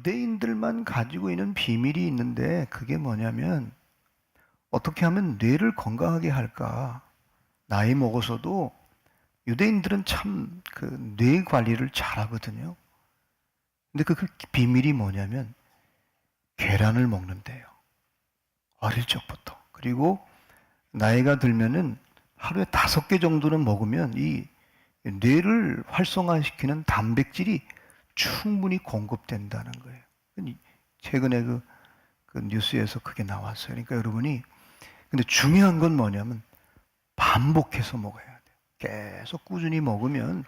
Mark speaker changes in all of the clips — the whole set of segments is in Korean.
Speaker 1: 유대인들만 가지고 있는 비밀이 있는데 그게 뭐냐면 어떻게 하면 뇌를 건강하게 할까? 나이 먹어서도 유대인들은 참 그 뇌 관리를 잘하거든요. 근데 그 비밀이 뭐냐면 계란을 먹는데요. 어릴 적부터. 그리고 나이가 들면은 하루에 5개 정도는 먹으면 이 뇌를 활성화시키는 단백질이 충분히 공급된다는 거예요. 최근에 그 뉴스에서 그게 나왔어요. 그러니까 여러분이, 근데 중요한 건 뭐냐면 반복해서 먹어야 돼요. 계속 꾸준히 먹으면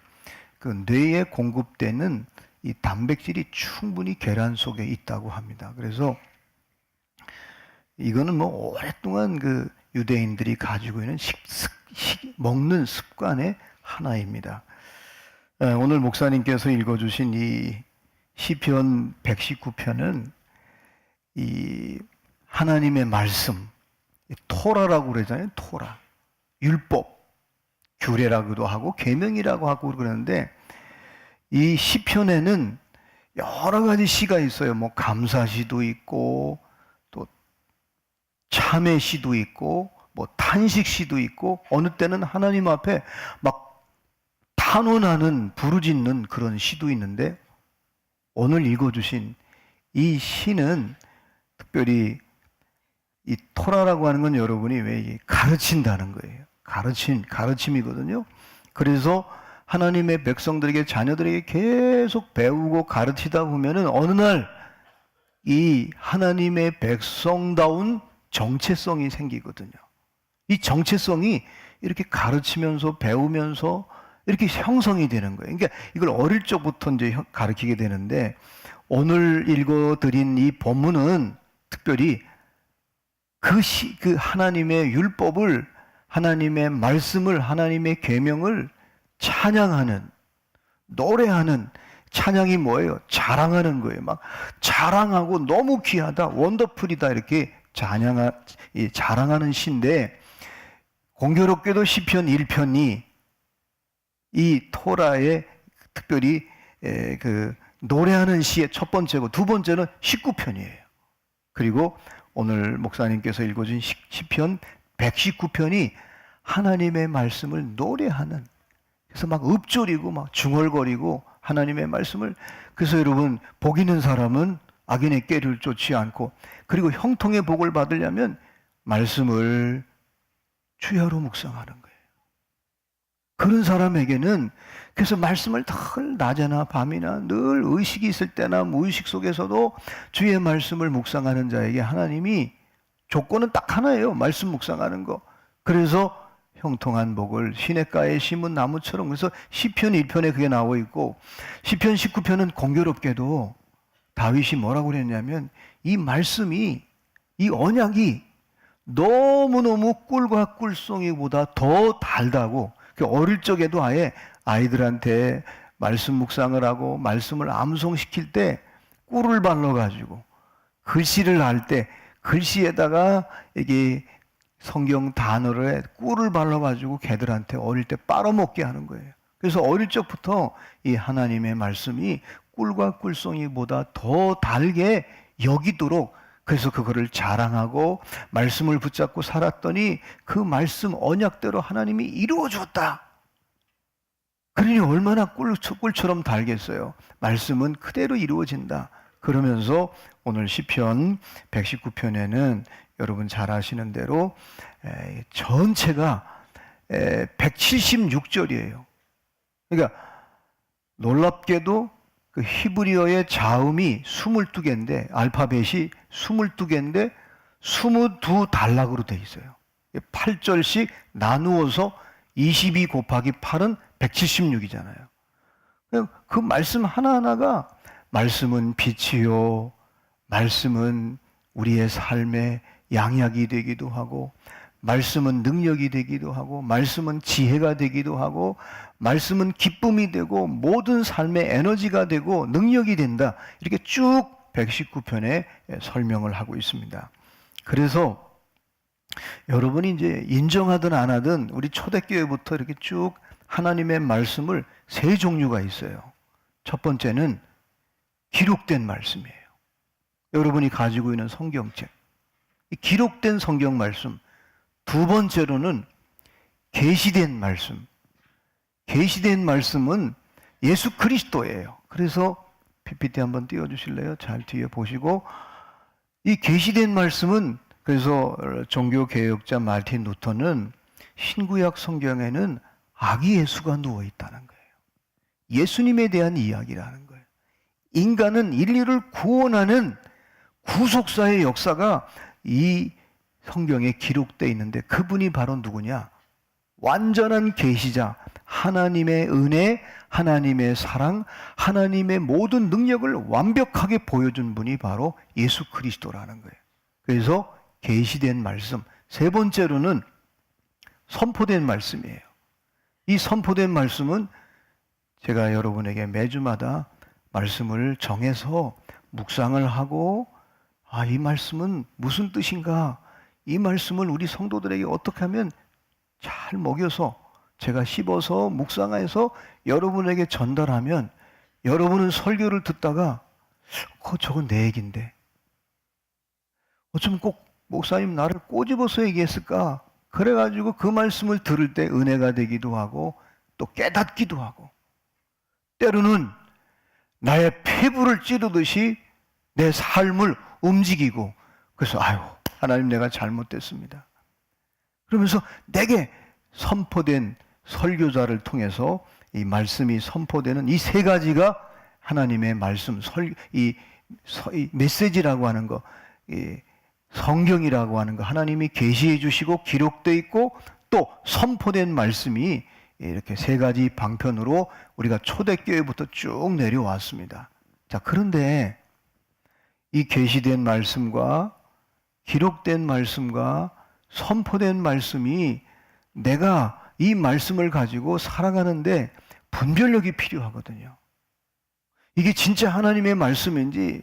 Speaker 1: 그 뇌에 공급되는 이 단백질이 충분히 계란 속에 있다고 합니다. 그래서 이거는 뭐 오랫동안 그 유대인들이 가지고 있는 먹는 습관의 하나입니다. 오늘 목사님께서 읽어주신 이 시편 119편은 이 하나님의 말씀, 토라라고 그러잖아요. 토라, 율법, 규례라고도 하고 계명이라고 하고 그러는데, 이 시편에는 여러 가지 시가 있어요. 뭐 감사시도 있고 또 참회시도 있고 뭐 탄식시도 있고, 어느 때는 하나님 앞에 막 탄원하는 부르짖는 그런 시도 있는데, 오늘 읽어주신 이 시는 특별히 이 토라라고 하는 건 여러분이 왜 가르친다는 거예요. 가르침이거든요. 그래서 하나님의 백성들에게, 자녀들에게 계속 배우고 가르치다 보면은 어느 날 이 하나님의 백성다운 정체성이 생기거든요. 이 정체성이 이렇게 가르치면서 배우면서 이렇게 형성이 되는 거예요. 그러니까 이걸 어릴 적부터 이제 가르치게 되는데, 오늘 읽어드린 이 본문은 특별히 그 하나님의 율법을, 하나님의 말씀을, 하나님의 계명을 찬양하는, 노래하는, 찬양이 뭐예요? 자랑하는 거예요. 막 자랑하고 너무 귀하다, 원더풀이다, 이렇게 자랑하는 시인데, 공교롭게도 시편 1편이 이 토라의 특별히 그 노래하는 시의 첫 번째고, 두 번째는 19편이에요. 그리고 오늘 목사님께서 읽어준 시편 119편이 하나님의 말씀을 노래하는, 그래서 막 읊조리고 막 중얼거리고 하나님의 말씀을, 그래서 여러분, 복 있는 사람은 악인의 꾀를 쫓지 않고, 그리고 형통의 복을 받으려면 말씀을 주야로 묵상하는 거예요. 그런 사람에게는, 그래서 말씀을 늘 낮에나 밤이나 늘 의식이 있을 때나 무의식 속에서도 주의 말씀을 묵상하는 자에게 하나님이, 조건은 딱 하나예요. 말씀 묵상하는 거. 그래서 형통한 복을 시냇가에 심은 나무처럼, 그래서 시편 1편에 그게 나와 있고, 시편 19편은 공교롭게도 다윗이 뭐라고 그랬냐면, 이 말씀이, 이 언약이 너무너무 꿀과 꿀송이보다 더 달다고, 어릴 적에도 아예 아이들한테 말씀 묵상을 하고 말씀을 암송시킬 때 꿀을 발라가지고, 글씨를 할 때 글씨에다가 이게 성경 단어를 꿀을 발라가지고 걔들한테 어릴 때 빨아먹게 하는 거예요. 그래서 어릴 적부터 이 하나님의 말씀이 꿀과 꿀송이보다 더 달게 여기도록, 그래서 그거를 자랑하고 말씀을 붙잡고 살았더니 그 말씀 언약대로 하나님이 이루어 주었다. 그러니 얼마나 꿀처럼 달겠어요. 말씀은 그대로 이루어진다. 그러면서 오늘 시편 119편에는 여러분 잘 아시는 대로 전체가 176절이에요. 그러니까 놀랍게도 그 히브리어의 자음이 22개인데, 알파벳이 22개인데 22단락으로 되어 있어요. 8절씩 나누어서 22 곱하기 8은 176이잖아요. 그 말씀 하나하나가, 말씀은 빛이요, 말씀은 우리의 삶의 양약이 되기도 하고, 말씀은 능력이 되기도 하고, 말씀은 지혜가 되기도 하고, 말씀은 기쁨이 되고, 모든 삶의 에너지가 되고 능력이 된다. 이렇게 쭉 119편에 설명을 하고 있습니다. 그래서 여러분이 이제 인정하든 안 하든 우리 초대교회부터 이렇게 쭉 하나님의 말씀을 세 종류가 있어요. 첫 번째는 기록된 말씀이에요. 여러분이 가지고 있는 성경책, 이 기록된 성경 말씀. 두 번째로는 계시된 말씀. 계시된 말씀은 예수 그리스도예요. 그래서 PPT 한번 띄워주실래요? 잘 뒤에 보시고, 이 계시된 말씀은, 그래서 종교개혁자 마틴 루터는 신구약 성경에는 아기 예수가 누워 있다는 거예요. 예수님에 대한 이야기라는 거예요. 인간은 인류를 구원하는 구속사의 역사가 이 성경에 기록되어 있는데, 그분이 바로 누구냐? 완전한 계시자, 하나님의 은혜, 하나님의 사랑, 하나님의 모든 능력을 완벽하게 보여준 분이 바로 예수 그리스도라는 거예요. 그래서 계시된 말씀. 세 번째로는 선포된 말씀이에요. 이 선포된 말씀은 제가 여러분에게 매주마다 말씀을 정해서 묵상을 하고, 이 말씀은 무슨 뜻인가? 이 말씀을 우리 성도들에게 어떻게 하면 잘 먹여서 제가 씹어서 묵상해서 여러분에게 전달하면, 여러분은 설교를 듣다가 저건 내 얘기인데 어쩌면 꼭 목사님 나를 꼬집어서 얘기했을까? 그래가지고 그 말씀을 들을 때 은혜가 되기도 하고 또 깨닫기도 하고, 때로는 나의 폐부를 찌르듯이 내 삶을 움직이고, 그래서 하나님 내가 잘못됐습니다. 그러면서 내게 선포된 설교자를 통해서 이 말씀이 선포되는 이 세 가지가 하나님의 말씀, 이 메시지라고 하는 거, 이 성경이라고 하는 거, 하나님이 계시해 주시고 기록되어 있고 또 선포된 말씀이 이렇게 세 가지 방편으로 우리가 초대교회부터 쭉 내려왔습니다. 자, 그런데 이 계시된 말씀과 기록된 말씀과 선포된 말씀이 내가 이 말씀을 가지고 살아가는데 분별력이 필요하거든요. 이게 진짜 하나님의 말씀인지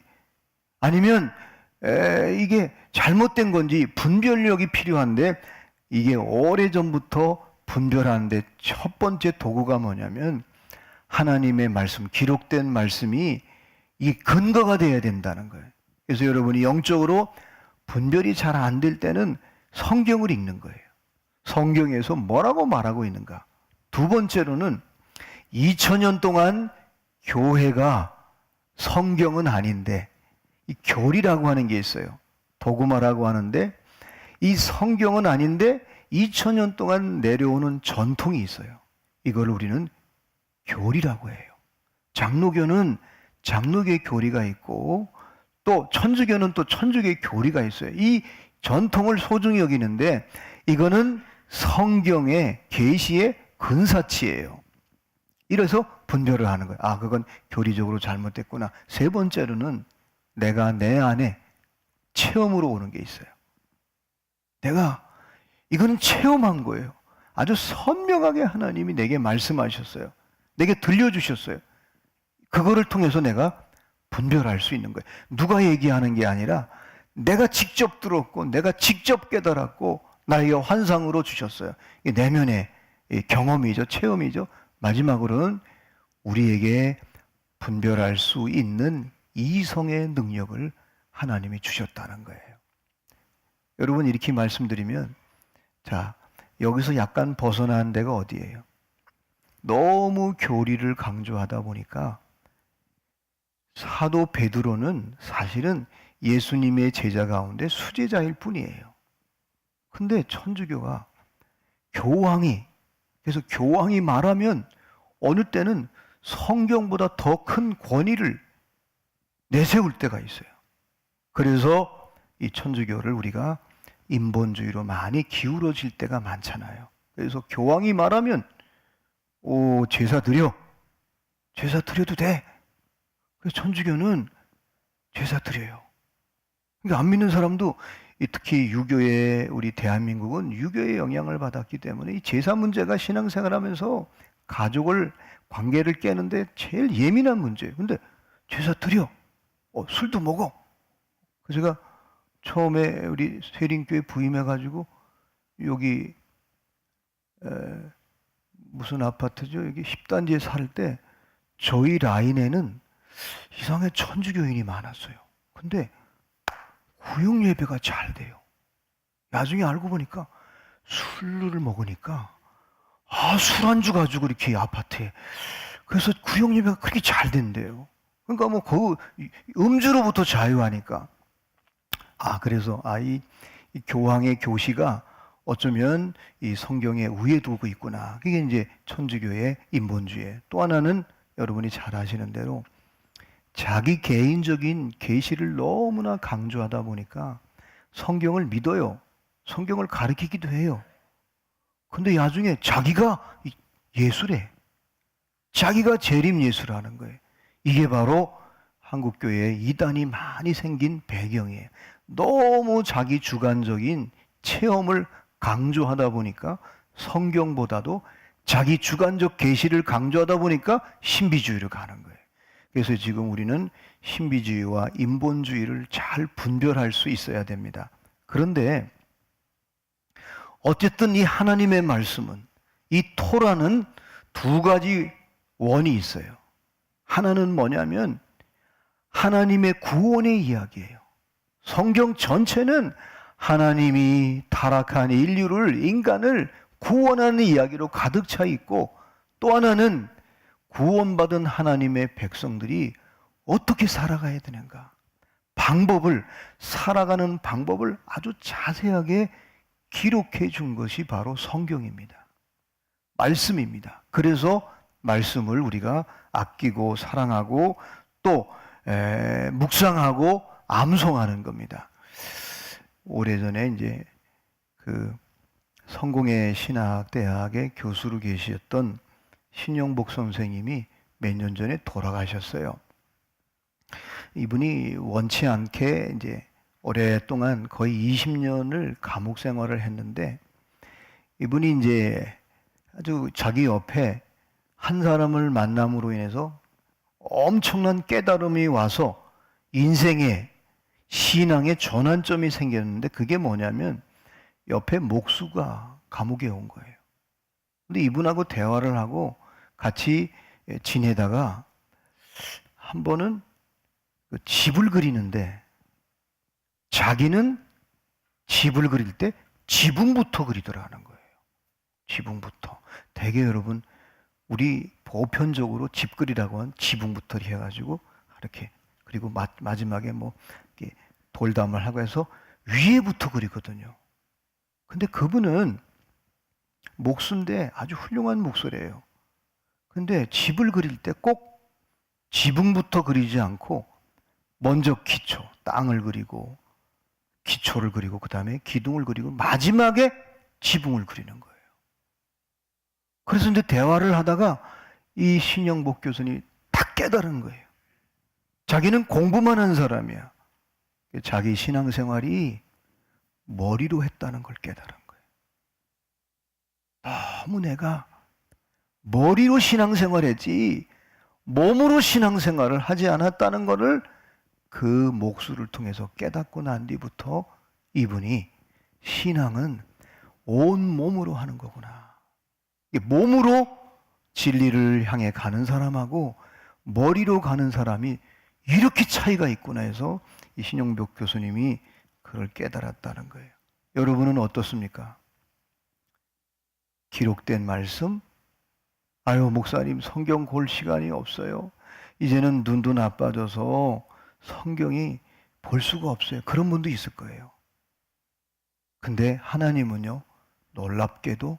Speaker 1: 아니면 이게 잘못된 건지 분별력이 필요한데, 이게 오래전부터 분별하는데 첫 번째 도구가 뭐냐면 하나님의 말씀, 기록된 말씀이 이게 근거가 되어야 된다는 거예요. 그래서 여러분이 영적으로 분별이 잘 안 될 때는 성경을 읽는 거예요. 성경에서 뭐라고 말하고 있는가. 두 번째로는 2000년 동안 교회가 성경은 아닌데 이 교리라고 하는 게 있어요. 도구마라고 하는데 이 성경은 아닌데 2000년 동안 내려오는 전통이 있어요. 이걸 우리는 교리라고 해요. 장로교는 장로교의 교리가 있고 또 천주교는 또 천주교의 교리가 있어요. 이 전통을 소중히 여기는데 이거는 성경의 계시의 근사치예요. 이래서 분별을 하는 거예요. 그건 교리적으로 잘못됐구나. 세 번째로는 내가 내 안에 체험으로 오는 게 있어요. 이거는 체험한 거예요. 아주 선명하게 하나님이 내게 말씀하셨어요. 내게 들려주셨어요. 그거를 통해서 내가 분별할 수 있는 거예요. 누가 얘기하는 게 아니라 내가 직접 들었고 내가 직접 깨달았고 나에게 환상으로 주셨어요. 이게 내면의 경험이죠. 체험이죠. 마지막으로는 우리에게 분별할 수 있는 이성의 능력을 하나님이 주셨다는 거예요. 여러분, 이렇게 말씀드리면, 자, 여기서 약간 벗어난 데가 어디예요? 너무 교리를 강조하다 보니까 사도 베드로는 사실은 예수님의 제자 가운데 수제자일 뿐이에요. 근데 천주교가 그래서 교황이 말하면 어느 때는 성경보다 더 큰 권위를 내세울 때가 있어요. 그래서 이 천주교를 우리가 인본주의로 많이 기울어질 때가 많잖아요. 그래서 교황이 말하면 제사 드려도 돼. 그래서 천주교는 제사 드려요. 그러니까 안 믿는 사람도, 특히 유교의, 우리 대한민국은 유교의 영향을 받았기 때문에 이 제사 문제가 신앙생활하면서 관계를 깨는데 제일 예민한 문제예요. 근데 제사 드려. 술도 먹어. 그래서 제가 처음에 우리 세린교회 부임해가지고 여기 무슨 아파트죠? 여기 10단지에 살 때 저희 라인에는 이상하게 천주교인이 많았어요. 근데 구역 예배가 잘 돼요. 나중에 알고 보니까 술을 먹으니까 술안주 가지고 이렇게 아파트에 그래서 구역 예배가 그렇게 잘 된대요. 그러니까 뭐 그 음주로부터 자유하니까 그래서 이 교황의 교시가 어쩌면 이 성경에 위에 두고 있구나. 그게 이제 천주교의 인본주의. 또 하나는 여러분이 잘 아시는 대로 자기 개인적인 계시를 너무나 강조하다 보니까 성경을 믿어요. 성경을 가르치기도 해요. 근데 나중에 자기가 예수래. 자기가 재림 예수라는 거예요. 이게 바로 한국교회에 이단이 많이 생긴 배경이에요. 너무 자기 주관적인 체험을 강조하다 보니까 성경보다도 자기 주관적 계시를 강조하다 보니까 신비주의로 가는 거예요. 그래서 지금 우리는 신비주의와 인본주의를 잘 분별할 수 있어야 됩니다. 그런데 어쨌든 이 하나님의 말씀은, 이 토라는 두 가지 원이 있어요. 하나는 뭐냐면 하나님의 구원의 이야기예요. 성경 전체는 하나님이 타락한 인간을 구원하는 이야기로 가득 차 있고, 또 하나는 구원받은 하나님의 백성들이 어떻게 살아가야 되는가, 살아가는 방법을 아주 자세하게 기록해 준 것이 바로 성경입니다. 말씀입니다. 그래서 말씀을 우리가 아끼고 사랑하고 또 묵상하고 암송하는 겁니다. 오래전에 이제 그 성공회 신학대학의 교수로 계셨던 신영복 선생님이 몇 년 전에 돌아가셨어요. 이분이 원치 않게 이제 오랫동안 거의 20년을 감옥 생활을 했는데, 이분이 이제 아주 자기 옆에 한 사람을 만남으로 인해서 엄청난 깨달음이 와서 인생의 신앙의 전환점이 생겼는데, 그게 뭐냐면 옆에 목수가 감옥에 온 거예요. 근데 이분하고 대화를 하고 같이 지내다가 한 번은 집을 그리는데, 자기는 집을 그릴 때 지붕부터 그리더라는 거예요. 지붕부터. 대개 여러분 우리 보편적으로 집 그리라고 하면 지붕부터 해가지고 이렇게, 그리고 마지막에 뭐 이렇게 돌담을 하고 해서 위에부터 그리거든요. 근데 그분은 목수인데 아주 훌륭한 목소리예요. 근데 집을 그릴 때 꼭 지붕부터 그리지 않고 먼저 기초, 땅을 그리고 기초를 그리고 그 다음에 기둥을 그리고 마지막에 지붕을 그리는 거예요. 그래서 이제 대화를 하다가 이 신영복 교수님이 딱 깨달은 거예요. 자기는 공부만 한 사람이야. 자기 신앙생활이 머리로 했다는 걸 깨달은 거예요. 너무 내가 머리로 신앙생활했지 몸으로 신앙생활을 하지 않았다는 것을 그 목수를 통해서 깨닫고 난 뒤부터 이분이 신앙은 온 몸으로 하는 거구나. 몸으로 진리를 향해 가는 사람하고 머리로 가는 사람이 이렇게 차이가 있구나 해서 이 신영복 교수님이 그걸 깨달았다는 거예요. 여러분은 어떻습니까? 기록된 말씀? 목사님 성경 볼 시간이 없어요. 이제는 눈도 나빠져서 성경이 볼 수가 없어요. 그런 분도 있을 거예요. 근데 하나님은요, 놀랍게도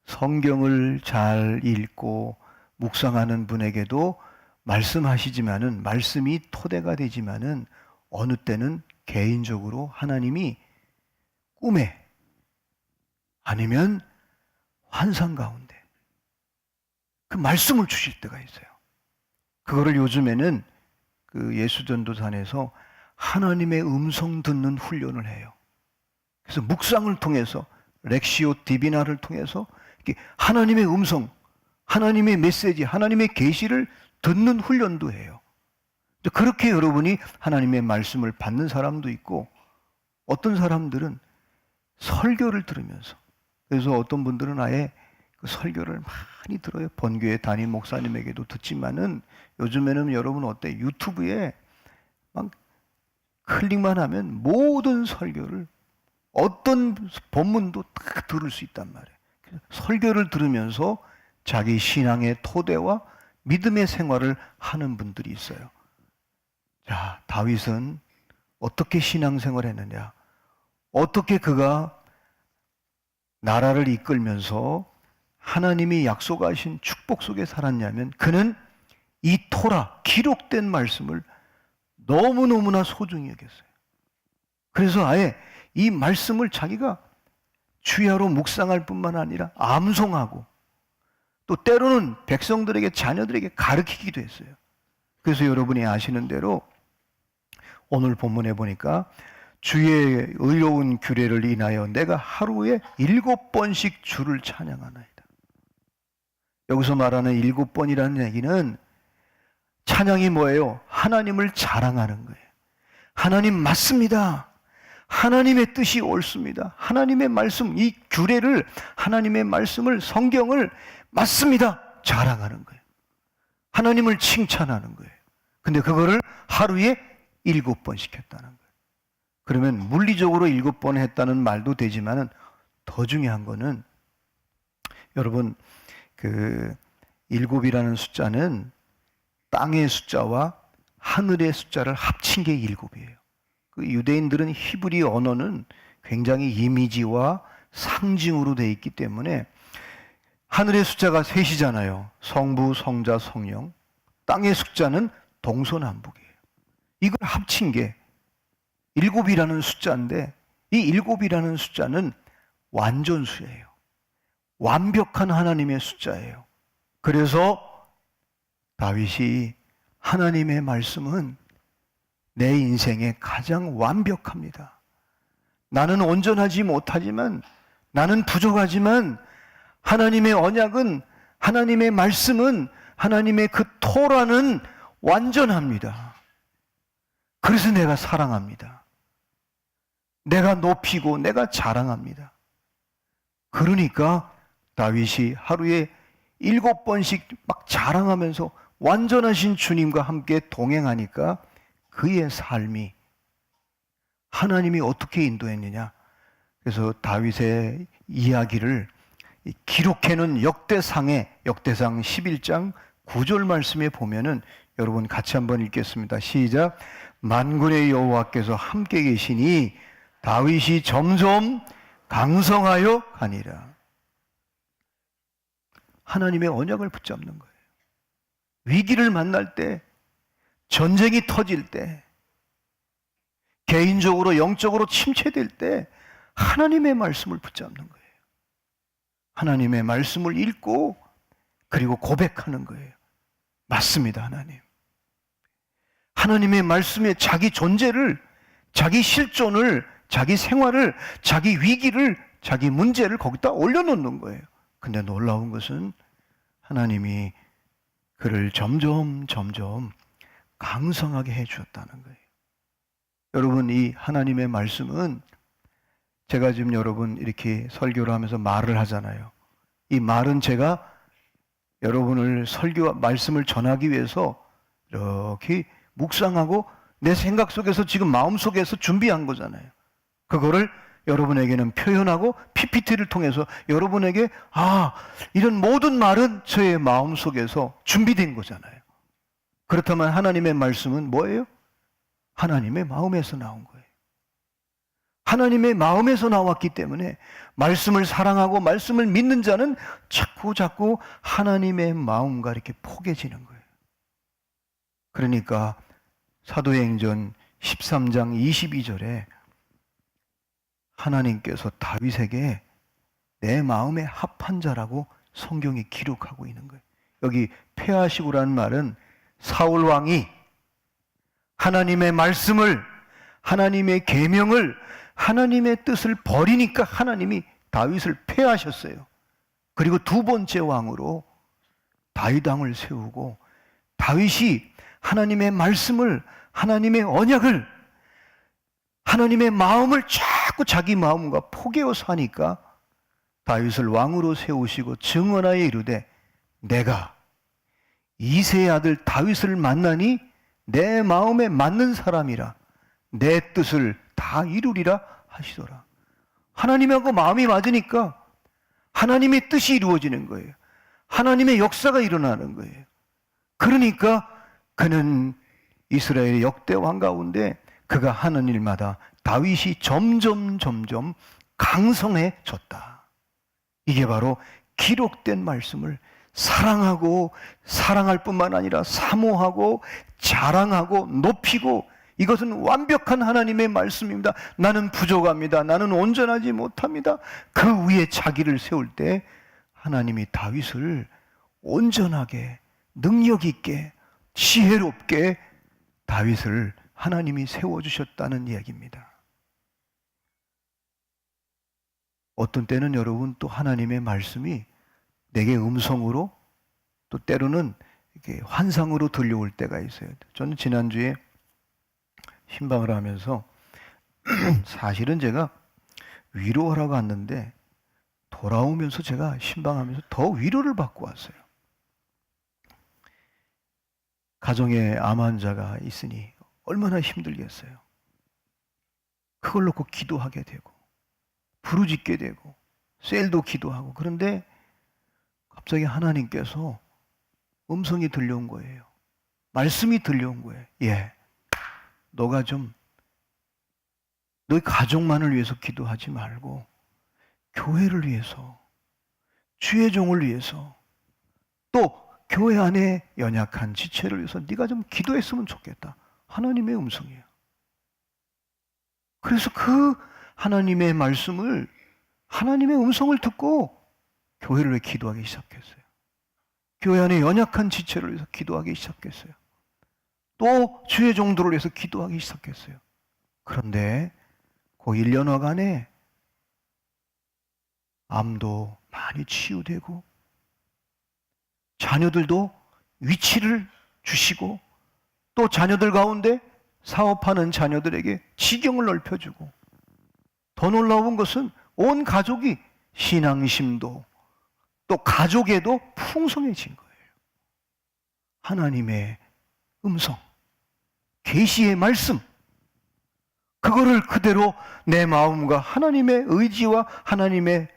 Speaker 1: 성경을 잘 읽고 묵상하는 분에게도 말씀하시지만은, 말씀이 토대가 되지만은 어느 때는 개인적으로 하나님이 꿈에 아니면 환상 가운데 그 말씀을 주실 때가 있어요. 그거를 요즘에는 그 예수전도산에서 하나님의 음성 듣는 훈련을 해요. 그래서 묵상을 통해서 렉시오 디비나를 통해서 하나님의 음성, 하나님의 메시지, 하나님의 계시를 듣는 훈련도 해요. 그렇게 여러분이 하나님의 말씀을 받는 사람도 있고, 어떤 사람들은 설교를 들으면서, 그래서 어떤 분들은 아예 그 설교를 많이 들어요. 본교회 담임 목사님에게도 듣지만은 요즘에는 여러분 어때? 유튜브에 막 클릭만 하면 모든 설교를, 어떤 본문도 다 들을 수 있단 말이에요. 설교를 들으면서 자기 신앙의 토대와 믿음의 생활을 하는 분들이 있어요. 자, 다윗은 어떻게 신앙생활을 했느냐? 어떻게 그가 나라를 이끌면서 하나님이 약속하신 축복 속에 살았냐면, 그는 이 토라, 기록된 말씀을 너무너무나 소중히 여겼어요. 그래서 아예 이 말씀을 자기가 주야로 묵상할 뿐만 아니라 암송하고, 또 때로는 백성들에게, 자녀들에게 가르치기도 했어요. 그래서 여러분이 아시는 대로 오늘 본문에 보니까 주의 의로운 규례를 인하여 내가 하루에 7번씩 주를 찬양하나이다. 여기서 말하는 7번이라는 얘기는, 찬양이 뭐예요? 하나님을 자랑하는 거예요. 하나님 맞습니다. 하나님의 뜻이 옳습니다. 하나님의 말씀, 이 규례를, 하나님의 말씀을, 성경을 맞습니다. 자랑하는 거예요. 하나님을 칭찬하는 거예요. 근데 그거를 하루에 7번씩 했다는 거예요. 그러면 물리적으로 7번 했다는 말도 되지만은, 더 중요한 거는, 여러분, 그 7이라는 숫자는 땅의 숫자와 하늘의 숫자를 합친 게 7이에요. 그 유대인들은 히브리 언어는 굉장히 이미지와 상징으로 되어 있기 때문에, 하늘의 숫자가 3이잖아요. 성부, 성자, 성령. 땅의 숫자는 동서남북이에요. 이걸 합친 게 7이라는 숫자인데, 이 7이라는 숫자는 완전수예요. 완벽한 하나님의 숫자예요. 그래서 다윗이 하나님의 말씀은 내 인생에 가장 완벽합니다. 나는 온전하지 못하지만, 나는 부족하지만, 하나님의 언약은, 하나님의 말씀은, 하나님의 그 토라는 완전합니다. 그래서 내가 사랑합니다. 내가 높이고 내가 자랑합니다. 그러니까 다윗이 하루에 7번씩 막 자랑하면서 완전하신 주님과 함께 동행하니까 그의 삶이, 하나님이 어떻게 인도했느냐. 그래서 다윗의 이야기를 기록해놓은 역대상 11장 9절 말씀에 보면은, 여러분 같이 한번 읽겠습니다. 시작. 만군의 여호와께서 함께 계시니 다윗이 점점 강성하여 가니라. 하나님의 언약을 붙잡는 거예요. 위기를 만날 때, 전쟁이 터질 때, 개인적으로 영적으로 침체될 때 하나님의 말씀을 붙잡는 거예요. 하나님의 말씀을 읽고, 그리고 고백하는 거예요. 맞습니다, 하나님. 하나님의 말씀에 자기 존재를, 자기 실존을, 자기 생활을, 자기 위기를, 자기 문제를 거기다 올려놓는 거예요. 근데 놀라운 것은 하나님이 그를 점점 강성하게 해주었다는 거예요. 여러분, 이 하나님의 말씀은, 제가 지금 여러분 이렇게 설교를 하면서 말을 하잖아요. 이 말은 제가 여러분을 설교 말씀을 전하기 위해서 이렇게 묵상하고 내 생각 속에서, 지금 마음 속에서 준비한 거잖아요. 그거를 여러분에게는 표현하고 PPT를 통해서 여러분에게, 이런 모든 말은 저의 마음 속에서 준비된 거잖아요. 그렇다면 하나님의 말씀은 뭐예요? 하나님의 마음에서 나온 거예요. 하나님의 마음에서 나왔기 때문에 말씀을 사랑하고 말씀을 믿는 자는 자꾸 하나님의 마음과 이렇게 포개지는 거예요. 그러니까 사도행전 13장 22절에 하나님께서 다윗에게 내 마음에 합한 자라고 성경이 기록하고 있는 거예요. 여기 폐하시고라는 말은 사울 왕이 하나님의 말씀을, 하나님의 계명을, 하나님의 뜻을 버리니까 하나님이 다윗을 폐하셨어요. 그리고 두 번째 왕으로 다윗 왕을 세우고, 다윗이 하나님의 말씀을, 하나님의 언약을, 하나님의 마음을 자꾸 자기 마음과 포개어 사니까 다윗을 왕으로 세우시고 증언하여 이르되, 내가 이새의 아들 다윗을 만나니 내 마음에 맞는 사람이라, 내 뜻을 다 이루리라 하시더라. 하나님하고 마음이 맞으니까 하나님의 뜻이 이루어지는 거예요. 하나님의 역사가 일어나는 거예요. 그러니까 그는 이스라엘의 역대 왕 가운데 그가 하는 일마다 다윗이 점점 강성해졌다. 이게 바로 기록된 말씀을 사랑하고 사랑할 뿐만 아니라 사모하고 자랑하고 높이고, 이것은 완벽한 하나님의 말씀입니다. 나는 부족합니다. 나는 온전하지 못합니다. 그 위에 자기를 세울 때 하나님이 다윗을 온전하게, 능력 있게, 지혜롭게 다윗을 하나님이 세워주셨다는 이야기입니다. 어떤 때는 여러분 또 하나님의 말씀이 내게 음성으로, 또 때로는 이렇게 환상으로 들려올 때가 있어요. 저는 지난주에 신방을 하면서 사실은 제가 위로하러 갔는데 돌아오면서 제가 신방하면서 더 위로를 받고 왔어요. 가정에 암 환자가 있으니 얼마나 힘들겠어요. 그걸 놓고 기도하게 되고 부르짖게 되고 셀도 기도하고, 그런데 갑자기 하나님께서 음성이 들려온 거예요. 말씀이 들려온 거예요. 너가 좀 너희 가족만을 위해서 기도하지 말고 교회를 위해서, 주의 종을 위해서, 또 교회 안에 연약한 지체를 위해서 네가 좀 기도했으면 좋겠다. 하나님의 음성이에요. 그래서 그 하나님의 말씀을, 하나님의 음성을 듣고 교회를 위해 기도하기 시작했어요. 교회 안에 연약한 지체를 위해서 기도하기 시작했어요. 또 주의 종들을 위해서 기도하기 시작했어요. 그런데 그 1년여간에 암도 많이 치유되고 자녀들도 위치를 주시고, 또 자녀들 가운데 사업하는 자녀들에게 지경을 넓혀주고, 더 놀라운 것은 온 가족이 신앙심도 또 가족에도 풍성해진 거예요. 하나님의 음성, 계시의 말씀, 그거를 그대로 내 마음과 하나님의 의지와 하나님의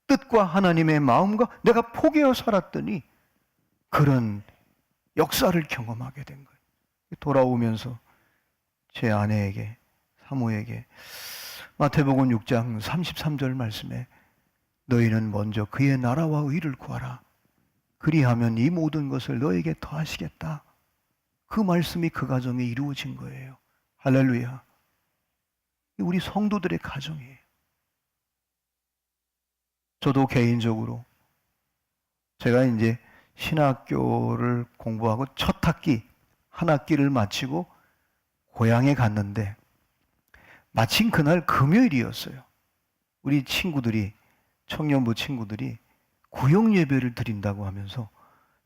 Speaker 1: 뜻과 하나님의 마음과 내가 포기하여 살았더니 그런 역사를 경험하게 된 거예요. 돌아오면서 제 아내에게, 사모에게 마태복음 6장 33절 말씀에 너희는 먼저 그의 나라와 의를 구하라. 그리하면 이 모든 것을 너에게 더하시겠다. 그 말씀이 그 가정에 이루어진 거예요. 할렐루야. 우리 성도들의 가정이에요. 저도 개인적으로 제가 이제 신학교를 공부하고 첫 학기, 한 학기를 마치고 고향에 갔는데 마침 그날 금요일이었어요. 우리 친구들이, 청년부 친구들이 구역 예배를 드린다고 하면서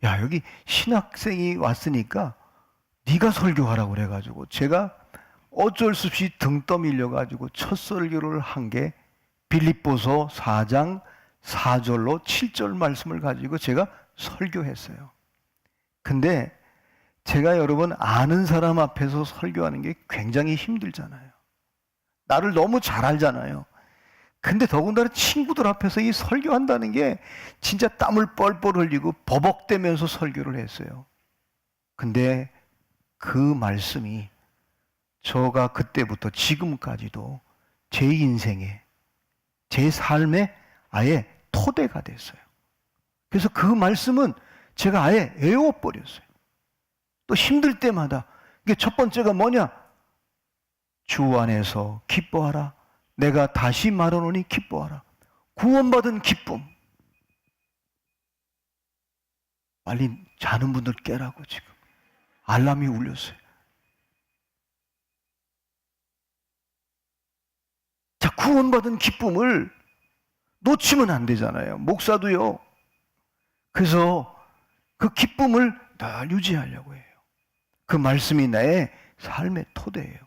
Speaker 1: 야, 여기 신학생이 왔으니까 네가 설교하라고 그래가지고 제가 어쩔 수 없이 등 떠밀려가지고 첫 설교를 한 게 빌립보서 4장 4절로 7절 말씀을 가지고 제가 설교했어요. 근데 제가 여러분 아는 사람 앞에서 설교하는 게 굉장히 힘들잖아요. 나를 너무 잘 알잖아요. 근데 더군다나 친구들 앞에서 이 설교한다는 게 진짜 땀을 뻘뻘 흘리고 버벅대면서 설교를 했어요. 근데 그 말씀이 저가 그때부터 지금까지도 제 인생에, 제 삶에 아예 토대가 됐어요. 그래서 그 말씀은 제가 아예 외워버렸어요. 또 힘들 때마다, 이게 첫 번째가 뭐냐? 주 안에서 기뻐하라. 내가 다시 말하노니 기뻐하라. 구원받은 기쁨. 빨리 자는 분들 깨라고 지금 알람이 울렸어요. 자, 구원받은 기쁨을 놓치면 안 되잖아요. 목사도요. 그래서 그 기쁨을 늘 유지하려고 해요. 그 말씀이 나의 삶의 토대예요.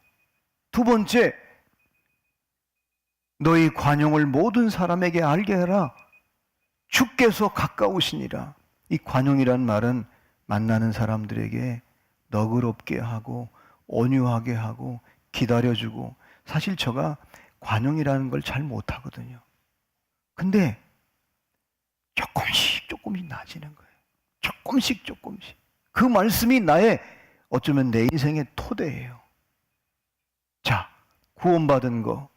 Speaker 1: 두 번째, 너희 관용을 모든 사람에게 알게 하라. 주께서 가까우시니라. 이 관용이란 말은 만나는 사람들에게 너그럽게 하고 온유하게 하고 기다려주고, 사실 저가 관용이라는 걸 잘 못하거든요. 근데 조금씩 조금씩 나아지는 거예요. 조금씩 조금씩. 그 말씀이 나의 어쩌면 내 인생의 토대예요. 자, 구원받은 거,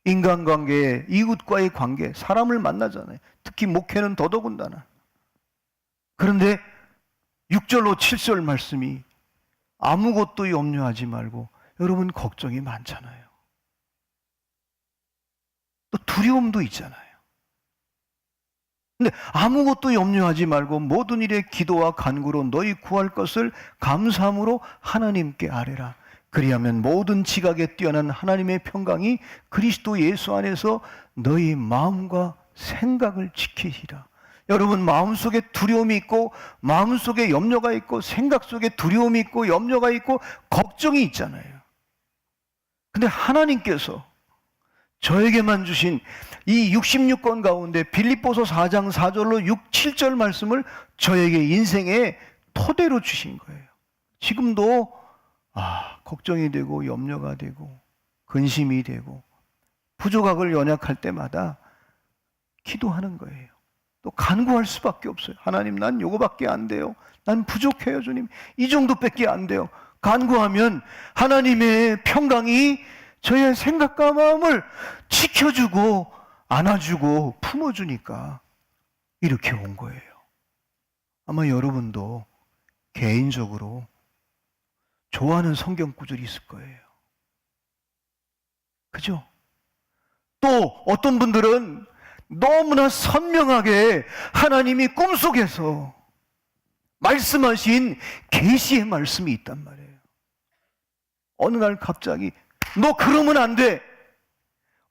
Speaker 1: 인간관계, 이웃과의 관계, 사람을 만나잖아요. 특히 목회는 더더군다나. 그런데 6절로 7절 말씀이 아무것도 염려하지 말고, 여러분 걱정이 많잖아요. 또 두려움도 있잖아요. 근데 아무것도 염려하지 말고 모든 일에 기도와 간구로 너희 구할 것을 감사함으로 하나님께 아뢰라. 그리하면 모든 지각에 뛰어난 하나님의 평강이 그리스도 예수 안에서 너희 마음과 생각을 지키시라. 여러분 마음속에 두려움이 있고, 마음속에 염려가 있고, 생각 속에 두려움이 있고, 염려가 있고, 걱정이 있잖아요. 근데 하나님께서 저에게만 주신 이 66권 가운데 빌립보서 4장 4절로 6, 7절 말씀을 저에게 인생의 토대로 주신 거예요. 지금도 걱정이 되고 염려가 되고 근심이 되고 부족함을 연약할 때마다 기도하는 거예요. 또 간구할 수밖에 없어요. 하나님, 난 요거밖에 안 돼요. 난 부족해요, 주님. 이 정도밖에 안 돼요. 간구하면 하나님의 평강이 저의 생각과 마음을 지켜주고 안아주고 품어주니까 이렇게 온 거예요. 아마 여러분도 개인적으로 좋아하는 성경 구절이 있을 거예요. 그죠? 또 어떤 분들은 너무나 선명하게 하나님이 꿈속에서 말씀하신 계시의 말씀이 있단 말이에요. 어느 날 갑자기 너 그러면 안 돼.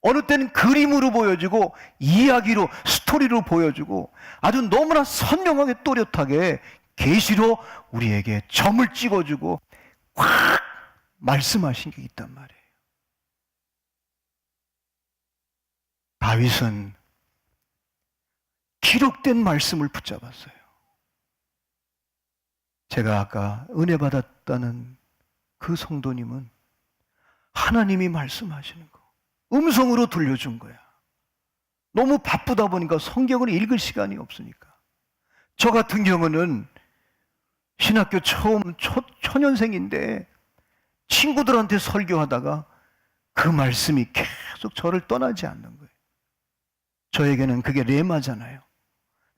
Speaker 1: 어느 때는 그림으로 보여주고 이야기로, 스토리로 보여주고 아주 너무나 선명하게 또렷하게 계시로 우리에게 점을 찍어주고 확 말씀하신 게 있단 말이에요. 다윗은 기록된 말씀을 붙잡았어요. 제가 아까 은혜 받았다는 그 성도님은 하나님이 말씀하시는 거 음성으로 들려준 거야. 너무 바쁘다 보니까 성경을 읽을 시간이 없으니까. 저 같은 경우는 신학교 처음 초년생인데 친구들한테 설교하다가 그 말씀이 계속 저를 떠나지 않는 거예요. 저에게는 그게 레마잖아요.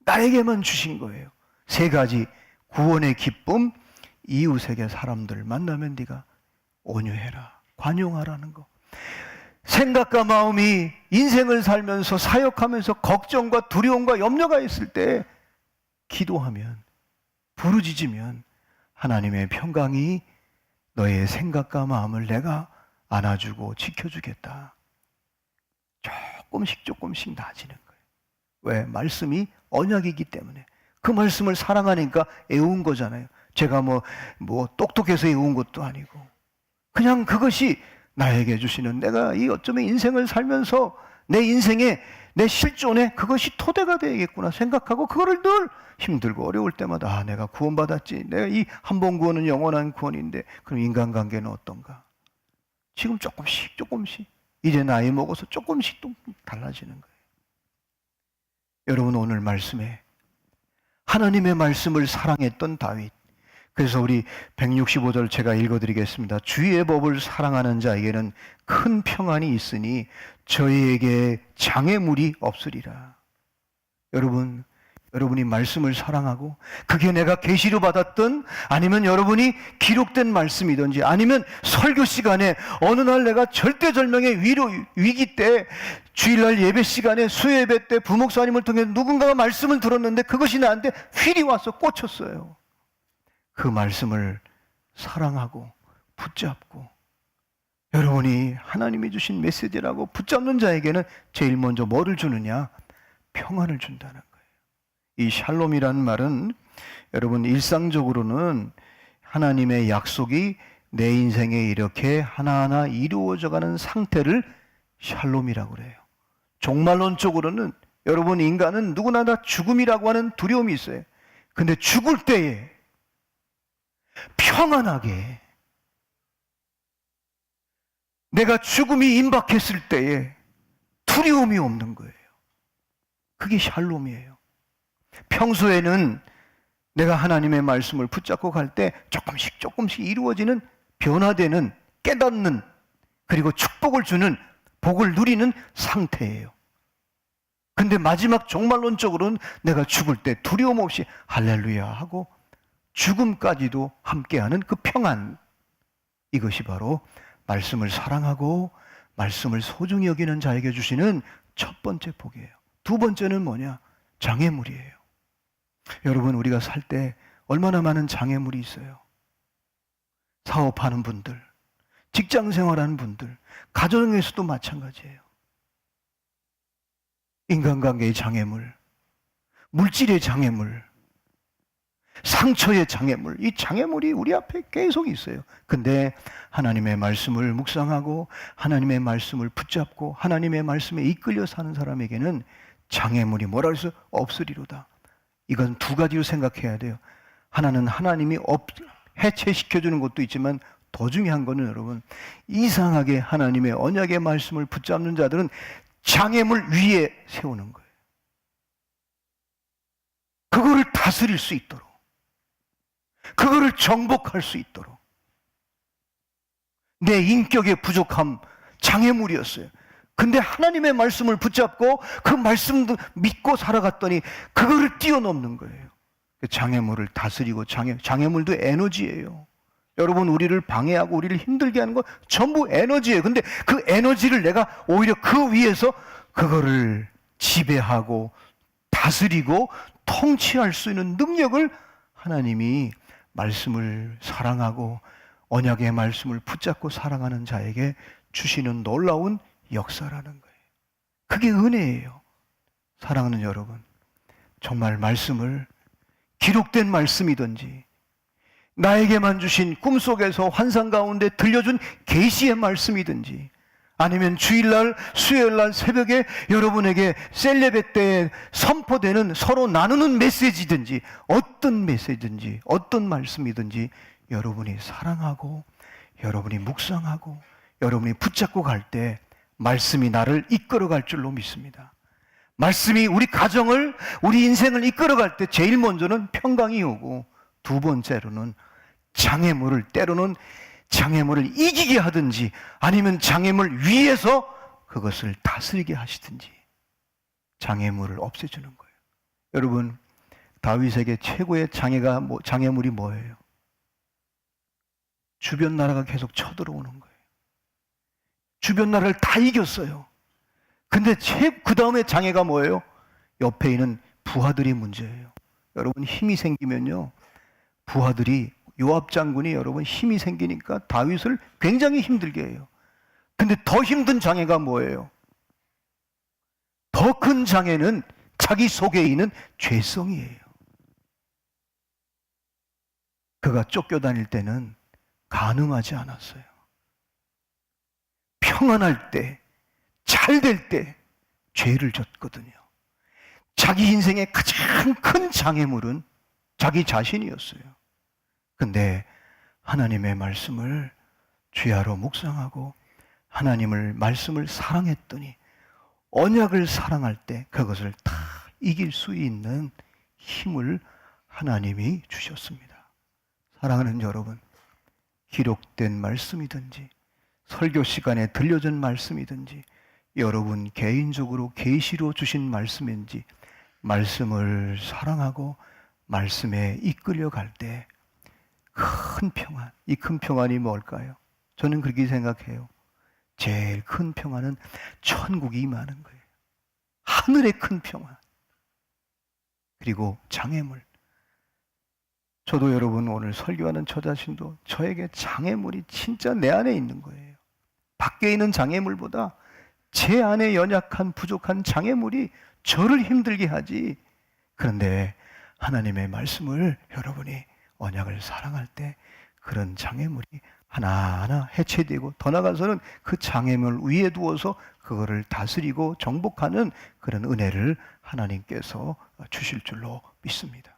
Speaker 1: 나에게만 주신 거예요. 3가지 구원의 기쁨, 이웃에게 사람들 만나면 네가 온유해라, 관용하라는 거. 생각과 마음이 인생을 살면서 사역하면서 걱정과 두려움과 염려가 있을 때 기도하면, 부르짖으면 하나님의 평강이 너의 생각과 마음을 내가 안아주고 지켜주겠다. 조금씩 조금씩 나아지는 거예요. 왜? 말씀이 언약이기 때문에. 그 말씀을 사랑하니까 애운 거잖아요. 제가 뭐 똑똑해서 애운 것도 아니고 그냥 그것이 나에게 주시는, 내가 이 어쩌면 인생을 살면서 내 인생에, 내 실존에 그것이 토대가 되겠구나 생각하고 그거를 늘 힘들고 어려울 때마다 내가 구원받았지. 내가 이 한 번 구원은 영원한 구원인데 그럼 인간관계는 어떤가? 지금 조금씩 조금씩 이제 나이 먹어서 조금씩 또 달라지는 거예요. 여러분 오늘 말씀에 하나님의 말씀을 사랑했던 다윗, 그래서 우리 165절 제가 읽어드리겠습니다. 주의 법을 사랑하는 자에게는 큰 평안이 있으니 저희에게 장애물이 없으리라. 여러분이 말씀을 사랑하고 그게 내가 계시로 받았던, 아니면 여러분이 기록된 말씀이든지, 아니면 설교 시간에 어느 날 내가 절대절명의 위기 때, 주일날 예배 시간에, 수요예배 때 부목사님을 통해 누군가가 말씀을 들었는데 그것이 나한테 휠이 와서 꽂혔어요. 그 말씀을 사랑하고 붙잡고, 여러분이 하나님이 주신 메시지라고 붙잡는 자에게는 제일 먼저 뭐를 주느냐? 평안을 준다는 거예요. 이 샬롬이라는 말은 여러분 일상적으로는 하나님의 약속이 내 인생에 이렇게 하나하나 이루어져가는 상태를 샬롬이라고 그래요. 종말론적으로는 여러분 인간은 누구나 다 죽음이라고 하는 두려움이 있어요. 근데 죽을 때에 평안하게 내가 죽음이 임박했을 때에 두려움이 없는 거예요. 그게 샬롬이에요. 평소에는 내가 하나님의 말씀을 붙잡고 갈 때 조금씩 이루어지는, 변화되는, 깨닫는, 그리고 축복을 주는, 복을 누리는 상태예요. 근데 마지막 종말론적으로는 내가 죽을 때 두려움 없이 할렐루야 하고 죽음까지도 함께하는 그 평안, 이것이 바로 말씀을 사랑하고 말씀을 소중히 여기는 자에게 주시는 첫 번째 복이에요. 두 번째는 뭐냐? 장애물이에요. 여러분, 우리가 살 때 얼마나 많은 장애물이 있어요. 사업하는 분들, 직장 생활하는 분들, 가정에서도 마찬가지예요. 인간관계의 장애물, 물질의 장애물, 상처의 장애물, 이 장애물이 우리 앞에 계속 있어요. 근데 하나님의 말씀을 묵상하고 하나님의 말씀을 붙잡고 하나님의 말씀에 이끌려 사는 사람에게는 장애물이 뭐라 해서 없으리로다. 이건 두 가지로 생각해야 돼요. 하나는 하나님이 해체시켜주는 것도 있지만 더 중요한 거는 여러분, 이상하게 하나님의 언약의 말씀을 붙잡는 자들은 장애물 위에 세우는 거예요. 그거를 다스릴 수 있도록, 그거를 정복할 수 있도록. 내 인격의 부족함, 장애물이었어요. 근데 하나님의 말씀을 붙잡고 그 말씀도 믿고 살아갔더니 그거를 뛰어넘는 거예요. 장애물을 다스리고, 장애물도 에너지예요. 여러분, 우리를 방해하고 우리를 힘들게 하는 거 전부 에너지예요. 근데 그 에너지를 내가 오히려 그 위에서 그거를 지배하고 다스리고 통치할 수 있는 능력을 하나님이 말씀을 사랑하고 언약의 말씀을 붙잡고 사랑하는 자에게 주시는 놀라운 역사라는 거예요. 그게 은혜예요. 사랑하는 여러분, 정말 말씀을, 기록된 말씀이든지 나에게만 주신 꿈속에서 환상 가운데 들려준 계시의 말씀이든지 아니면 주일날, 수요일날 새벽에 여러분에게 셀레베 때에 선포되는, 서로 나누는 메시지든지 어떤 메시지든지 어떤 말씀이든지 여러분이 사랑하고 여러분이 묵상하고 여러분이 붙잡고 갈 때 말씀이 나를 이끌어갈 줄로 믿습니다. 말씀이 우리 가정을, 우리 인생을 이끌어갈 때 제일 먼저는 평강이 오고 두 번째로는 장애물을, 때로는 장애물을 이기게 하든지 아니면 장애물 위에서 그것을 다스리게 하시든지 장애물을 없애주는 거예요. 여러분, 다윗에게 최고의 장애물이 뭐예요? 주변 나라가 계속 쳐들어오는 거예요. 주변 나라를 다 이겼어요. 근데 그 다음에 장애가 뭐예요? 옆에 있는 부하들이 문제예요. 여러분, 힘이 생기면요, 부하들이, 요압 장군이 여러분 힘이 생기니까 다윗을 굉장히 힘들게 해요. 근데 더 힘든 장애가 뭐예요? 더 큰 장애는 자기 속에 있는 죄성이에요. 그가 쫓겨다닐 때는 간음하지 않았어요. 평안할 때, 잘 될 때 죄를 졌거든요. 자기 인생의 가장 큰 장애물은 자기 자신이었어요. 근데 하나님의 말씀을 주야로 묵상하고 하나님을 말씀을 사랑했더니 언약을 사랑할 때 그것을 다 이길 수 있는 힘을 하나님이 주셨습니다. 사랑하는 여러분, 기록된 말씀이든지 설교 시간에 들려준 말씀이든지 여러분 개인적으로 계시로 주신 말씀인지 말씀을 사랑하고 말씀에 이끌려갈 때 큰 평안, 이 큰 평안이 뭘까요? 저는 그렇게 생각해요. 제일 큰 평안은 천국이 임하는 거예요. 하늘의 큰 평안. 그리고 장애물. 저도 여러분 오늘 설교하는 저 자신도 저에게 장애물이 진짜 내 안에 있는 거예요. 밖에 있는 장애물보다 제 안에 연약한 부족한 장애물이 저를 힘들게 하지. 그런데 하나님의 말씀을 여러분이 언약을 사랑할 때 그런 장애물이 하나하나 해체되고 더 나아가서는 그 장애물 위에 두어서 그거를 다스리고 정복하는 그런 은혜를 하나님께서 주실 줄로 믿습니다.